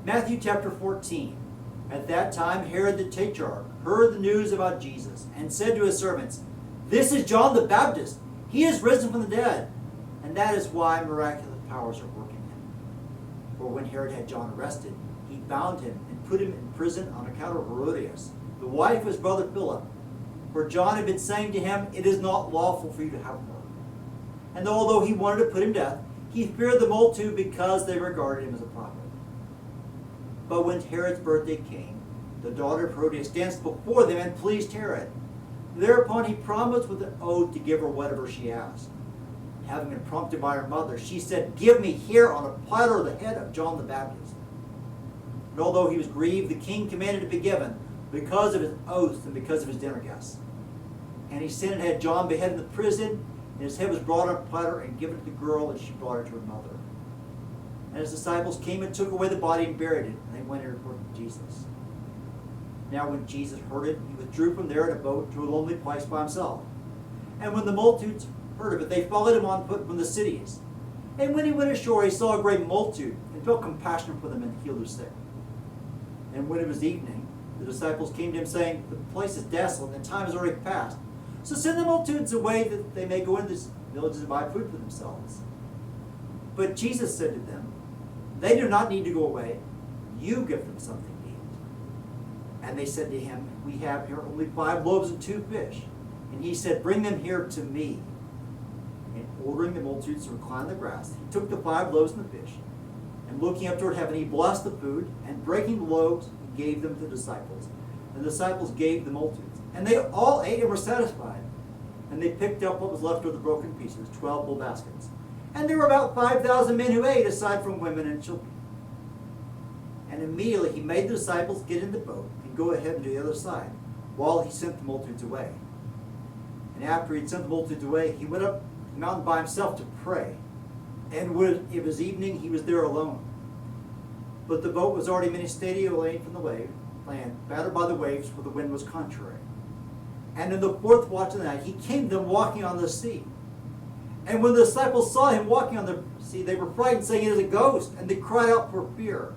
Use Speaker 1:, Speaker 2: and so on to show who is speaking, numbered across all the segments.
Speaker 1: Matthew chapter 14. At that time Herod the Tetrarch heard the news about Jesus and said to his servants, "This is John the Baptist. He is risen from the dead, and that is why miraculous powers are working in him." For when Herod had John arrested, he bound him and put him in prison on account of Herodias, the wife of his brother Philip. For John had been saying to him, "It is not lawful for you to have her." And although he wanted to put him to death, he feared the multitude because they regarded him as a prophet. But when Herod's birthday came, the daughter of Herodias danced before them and pleased Herod. Thereupon he promised with an oath to give her whatever she asked. Having been prompted by her mother, she said, "Give me here on a platter the head of John the Baptist." And although he was grieved, the king commanded it to be given because of his oath and because of his dinner guests. And he sent and had John beheaded in the prison, and his head was brought on a platter and given to the girl, and she brought it to her mother. And his disciples came and took away the body and buried it, and they went and reported to Jesus. Now when Jesus heard it, he withdrew from there in a boat to a lonely place by himself. And when the multitudes heard of it, they followed him on foot from the cities. And when he went ashore, he saw a great multitude, and felt compassion for them, and healed their sick. And when it was evening, the disciples came to him, saying, "The place is desolate, and the time is already past. So send the multitudes away, that they may go into the villages and buy food for themselves." But Jesus said to them, "They do not need to go away. You give them something to eat." And they said to him, "We have here only 5 loaves and 2 fish. And he said, "Bring them here to me." And ordering the multitudes to recline on the grass, he took the 5 loaves and the fish, and looking up toward heaven, he blessed the food, and breaking the loaves, he gave them to the disciples. And the disciples gave the multitudes. And they all ate and were satisfied. And they picked up what was left of the broken pieces, 12 full baskets. And there were about 5,000 men who ate, aside from women and children. And immediately he made the disciples get in the boat and go ahead to the other side, while he sent the multitudes away. And after he had sent the multitudes away, he went up the mountain by himself to pray. And when it was evening, he was there alone. But the boat was already many stadia away from the land, battered by the waves, for the wind was contrary. And in the 4th watch of the night, he came to them walking on the sea. And when the disciples saw him walking on the sea, they were frightened, saying, "It is a ghost," and they cried out for fear.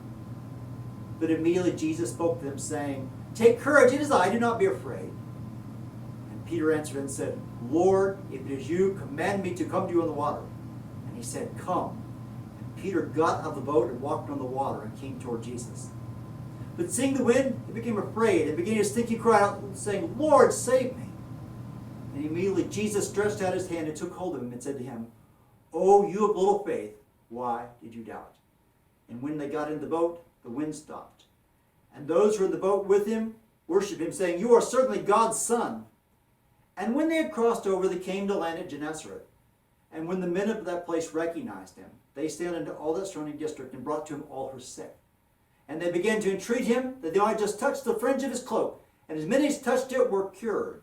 Speaker 1: But immediately Jesus spoke to them, saying, "Take courage, it is I, do not be afraid." And Peter answered and said, "Lord, if it is you, command me to come to you on the water." And he said, "Come." And Peter got out of the boat and walked on the water and came toward Jesus. But seeing the wind, he became afraid, and beginning to stink, he cried out, saying, "Lord, save me." And immediately Jesus stretched out his hand and took hold of him and said to him, "O you of little faith, why did you doubt?" And when they got into the boat, the wind stopped. And those who were in the boat with him worshipped him, saying, "You are certainly God's Son." And when they had crossed over, they came to land at Gennesaret. And when the men of that place recognized him, they sent into all that surrounding district and brought to him all who were sick. And they began to entreat him that they might just touch the fringe of his cloak. And as many as touched it were cured.